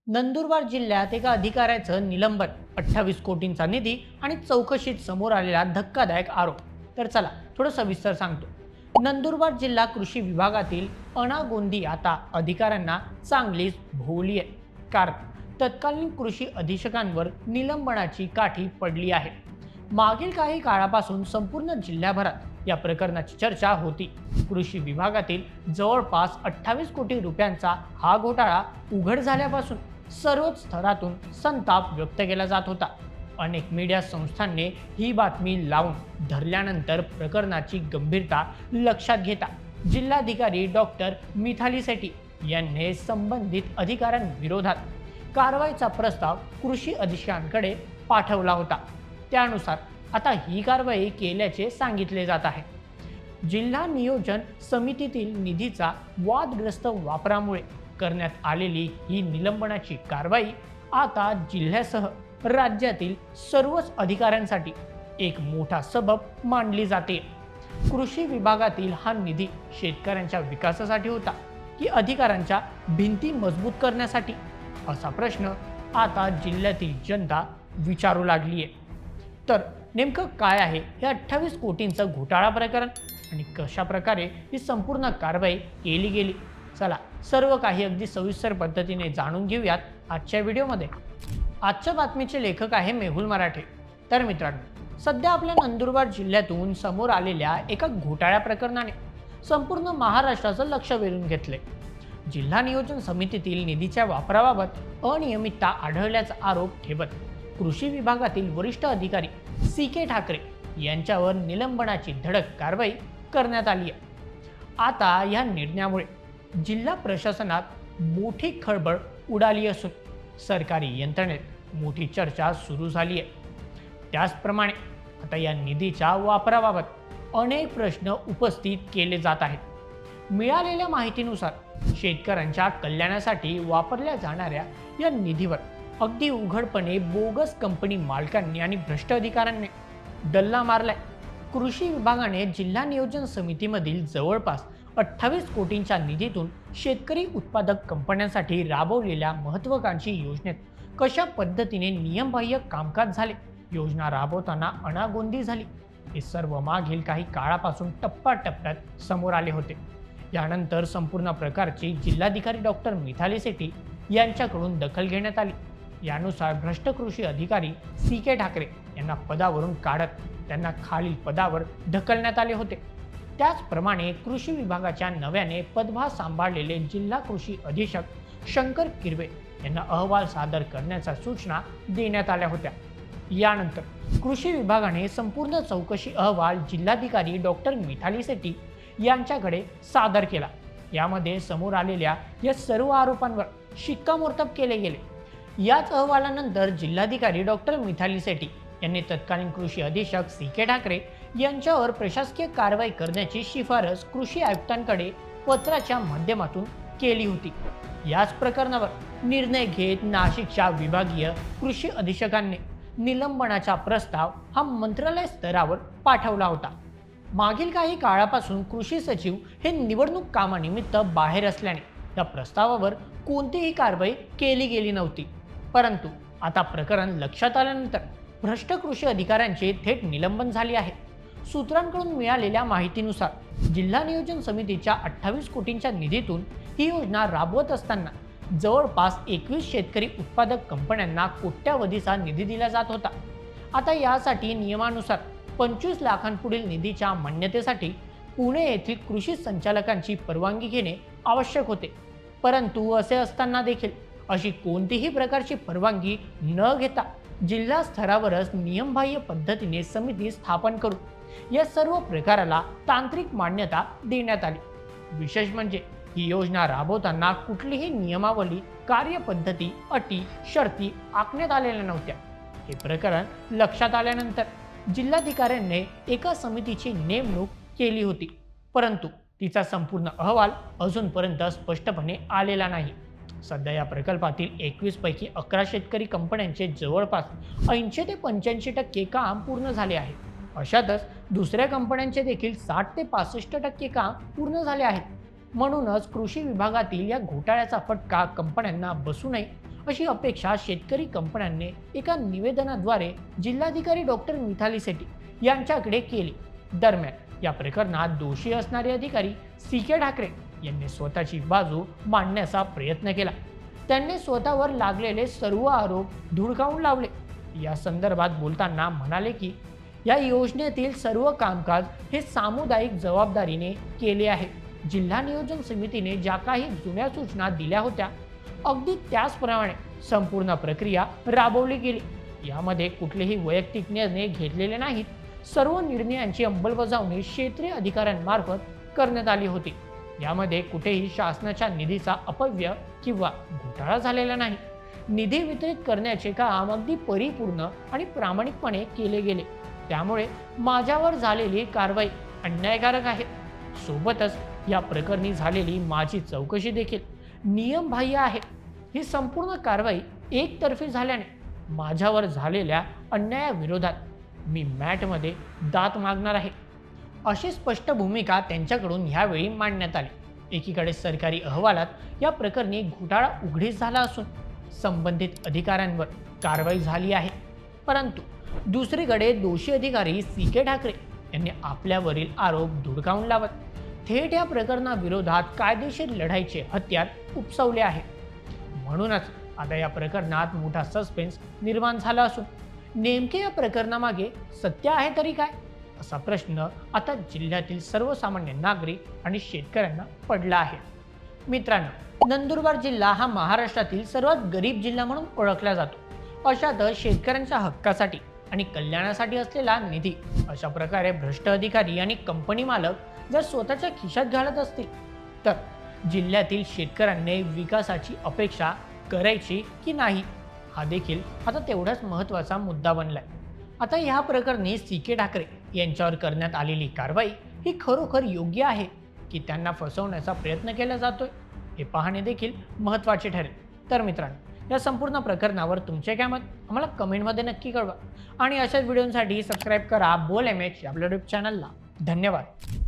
नंदुरबार जिल्ह्यात एका अधिकाऱ्याचं निलंबन, 28 कोटींचा निधी आणि चौकशीत समोर आलेला धक्कादायक आरोप. तर चला थोडं सविस्तर सांगतो. नंदुरबार जिल्हा कृषी विभागातील अनागोंदी आता अधिकाऱ्यांना चांगलीच भोवली आहे. कारण तत्कालीन कृषी अधीक्षकांवर निलंबनाची काठी पडली आहे. मागील काही काळापासून संपूर्ण जिल्ह्याभरात या प्रकरणाची चर्चा होती. कृषी विभागातील जवळपास 28 कोटी रुपयांचा हा घोटाळा उघड झाल्यापासून सर्वच स्तरातून संताप व्यक्त केला जात होता. अनेक मीडिया संस्थांनी ही बातमी लावून धरल्यानंतर प्रकरणाची गंभीरता लक्षात घेता जिल्हाधिकारी डॉक्टर मिथाली सेठी यांनी संबंधित अधिकाऱ्यांविरोधात कारवाईचा प्रस्ताव कृषी अधीक्षकांकडे पाठवला होता. त्यानुसार आता ही कारवाई केल्याचे सांगितले जात आहे. जिल्हा नियोजन समितीतील निधीचा वादग्रस्त वापरामुळे करण्यात आलेली ही निलंबनाची कारवाई आता जिल्ह्यासह राज्यातील सर्वच अधिकाऱ्यांसाठी एक मोठा सबब मानली जाते. कृषी विभागातील हा निधी शेतकऱ्यांच्या विकासासाठी होता की अधिकाऱ्यांच्या भिंती मजबूत करण्यासाठी, असा प्रश्न आता जिल्ह्यातील जनता विचारू लागली आहे. तर नेमकं काय आहे हे 28 कोटींचं घोटाळा प्रकरण आणि कशा प्रकारे ही संपूर्ण कारवाई केली गेली? चला सर्व काही अगदी सविस्तर पद्धतीने जाणून घेऊयात आजच्या व्हिडिओमध्ये. आजच्या बातमीचे लेखक आहे मेहुल मराठे. तर मित्रांनो, सध्या आपल्या नंदुरबार जिल्ह्यातून समोर आलेल्या एका घोटाळ्या प्रकरणाने संपूर्ण महाराष्ट्राचं लक्ष वेधून घेतले. जिल्हा नियोजन समितीतील निधीच्या वापराबाबत अनियमितता आढळल्याचा आरोप ठेवत कृषी विभागातील वरिष्ठ अधिकारी सी.के. ठाकरे यांच्यावर निलंबनाची धडक कारवाई करण्यात आली आहे. आता या निर्णयामुळे जिल्हा प्रशासनात मोठी खळबळ उडाली असून सरकारी यंत्रणेत मोठी चर्चा सुरू झाली आहे. त्याचप्रमाणे आता या निधीच्या वापराबाबत अनेक प्रश्न उपस्थित केले जात आहेत. मिळालेल्या माहितीनुसार शेतकऱ्यांच्या कल्याणासाठी वापरल्या जाणाऱ्या या निधीवर अगदी उघडपणे बोगस कंपनी मालकांनी आणि भ्रष्ट अधिकाऱ्यांनी डल्ला मारलाय. कृषी विभागाने जिल्हा नियोजन समितीमधील जवळपास 28 कोटींच्या निधीतून शेतकरी उत्पादक कंपन्यांसाठी राबवलेल्या महत्त्वाकांक्षी योजनेत कशा पद्धतीने नियमबाह्य कामकाज झाले, योजना राबवताना अनागोंदी झाली, हे सर्व मागील काही काळापासून टप्प्याटप्प्यात समोर आले होते. यानंतर संपूर्ण प्रकारची जिल्हाधिकारी डॉक्टर मिथाली सेठी यांच्याकडून दखल घेण्यात आली. यानुसार भ्रष्ट कृषी अधिकारी सी.के. ठाकरे यांना पदावरून काढत त्यांना खालील पदावर ढकलण्यात आले होते. त्याचप्रमाणे कृषी विभागाच्या नव्याने पदभार सांभाळलेले जिल्हा कृषी अधीक्षक शंकर किरवे यांना अहवाल सादर करण्याच्या सूचना देण्यात आल्या होत्या. यानंतर कृषी विभागाने संपूर्ण चौकशी अहवाल जिल्हाधिकारी डॉक्टर मिथाली सेठी यांच्याकडे सादर केला. यामध्ये समोर आलेल्या या सर्व आरोपांवर शिक्कामोर्तब केले गेले. याच अहवालानंतर जिल्हाधिकारी डॉक्टर मिथाली सेठी यांनी तत्कालीन कृषी अधीक्षक सी.के. ठाकरे यांच्यावर प्रशासकीय कारवाई करण्याची शिफारस कृषी आयुक्तांकडे पत्राच्या माध्यमातून केली होती. याच प्रकरणावर निर्णय घेत नाशिकच्या विभागीय कृषी अधीक्षकांनी निलंबनाचा प्रस्ताव हा मंत्रालय स्तरावर पाठवला होता. मागील काही काळापासून कृषी सचिव हे निवडणूक कामानिमित्त बाहेर असल्याने या प्रस्तावावर कोणतीही कारवाई केली गेली नव्हती. परंतु आता प्रकरण लक्षात आल्यानंतर भ्रष्ट कृषी अधिकाऱ्यांचे थेट निलंबन झाले आहे. सूत्रांकडून मिळालेल्या माहितीनुसार जिल्हा नियोजन समितीच्या 28 कोटींच्या निधीतून ही योजना राबवत असताना जवळपास 21 शेतकरी उत्पादक कंपन्यांना कोट्यावधीचा निधी दिला जात होता. आता यासाठी नियमानुसार 25 लाखांपुढील निधीच्या मान्यतेसाठी पुणे येथील कृषी संचालकांची परवानगी घेणे आवश्यक होते. परंतु असे असताना देखील अशी कोणतीही प्रकारची परवानगी न घेता जिल्हा स्तरावरच नियमबाह्य पद्धतीने समिती स्थापन करून या सर्व प्रकाराला तांत्रिक मान्यता देण्यात आली. विशेष म्हणजे ही योजना राबवताना कुठलीही नियमावली, कार्यपद्धती, अटी, शर्ती आखण्यात आलेल्या नव्हत्या. हे प्रकरण लक्षात आल्यानंतर जिल्हाधिकाऱ्यांनी एका समितीची नेमणूक केली होती. परंतु तिचा संपूर्ण अहवाल अजूनपर्यंत स्पष्टपणे आलेला नाही. सध्या या प्रकल्पातील 21 पैकी 11 शेतकरी कंपन्यांचे जवळपास 80 ते 85% काम पूर्ण झाले आहे. अशातच दुसऱ्या कंपन्यांचे देखील 60 ते 65% काम पूर्ण झाले आहे. म्हणूनच कृषी विभागातील या घोटाळ्याचा फटका कंपन्यांना बसू नये अशी अपेक्षा शेतकरी कंपन्यांनी एका निवेदनाद्वारे जिल्हाधिकारी डॉक्टर मिथाली सेठी यांच्याकडे केली. दरम्यान या प्रकरणात दोषी असणारे अधिकारी सी.के. ठाकरे यांनी स्वतःची बाजू मांडण्याचा प्रयत्न केला. त्यांनी स्वतःवर लागलेले सर्व आरोप धुडकावून लावले. या संदर्भात बोलताना म्हणाले की या योजनेतील सर्व कामकाज हे सामुदायिक जबाबदारीने केले आहे. जिल्हा नियोजन समितीने ज्या काही जुन्या सूचना दिल्या होत्या अगदी त्याचप्रमाणे संपूर्ण प्रक्रिया राबवली गेली. यामध्ये कुठलेही वैयक्तिक निर्णय घेतलेले नाहीत. सर्व निर्णयांची अंमलबजावणी क्षेत्रीय अधिकाऱ्यांमार्फत करण्यात आली होती. यामध्ये कुठेही शासनाच्या निधीचा अपव्यय किंवा घोटाळा झालेला नाही. निधी वितरित करण्याचे काम अगदी परिपूर्ण आणि प्रामाणिकपणे केले गेले. त्यामुळे माझ्यावर झालेली कारवाई अन्यायकारक आहे. सोबतच या प्रकरणी झालेली माझी चौकशी देखील नियमबाह्य आहे. ही संपूर्ण कारवाई एकतर्फी झाल्याने माझ्यावर झालेल्या अन्यायाविरोधात मी मॅटमध्ये दाद मागणार आहे. अशी स्पष्ट भूमिका त्यांच्याकडून यावेळी मांडण्यात आली. एकीकडे सरकारी अहवालात या प्रकरणी घोटाळा उघडीस झाला असून संबंधित अधिकाऱ्यांवर कारवाई झाली आहे, परंतु दुसरीकडे दोषी अधिकारी सी.के. ठाकरे यांनी आपल्यावरील आरोप धुडकावून लावत थेट या प्रकरणाविरोधात कायदेशीर लढाईचे हत्यार उपसवले आहे. म्हणूनच आता या प्रकरणात मोठा सस्पेन्स निर्माण झाला असून नेमके या प्रकरणामागे सत्य आहे तरी काय, असा प्रश्न आता जिल्ह्यातील सर्वसामान्य नागरिक आणि शेतकऱ्यांना पडला आहे. मित्रांनो, नंदुरबार जिल्हा हा महाराष्ट्रातील सर्वात गरीब जिल्हा म्हणून ओळखला जातो. अशातच शेतकऱ्यांच्या हक्कासाठी आणि कल्याणासाठी असलेला निधी अशा प्रकारे भ्रष्ट अधिकारी आणि कंपनी मालक जर स्वतःच्या खिशात घालत असतील तर जिल्ह्यातील शेतकऱ्यांनी विकासाची अपेक्षा करायची की नाही, हा देखील आता तेवढाच महत्त्वाचा मुद्दा बनलाय. आता या प्रकरणी सी.के. ठाकरे यांच्यावर करण्यात आलेली कारवाई ही खरोखर योग्य आहे की त्यांना फसवण्याचा प्रयत्न केला जातोय, हे पाहणे देखील महत्त्वाचे ठरेल. तर मित्रांनो, या संपूर्ण प्रकरणावर तुमचे काय मत आम्हाला कमेंटमध्ये नक्की कळवा आणि अशाच व्हिडिओसाठी सबस्क्राईब करा बोल MH आपल्या यूट्यूब चॅनलला. धन्यवाद.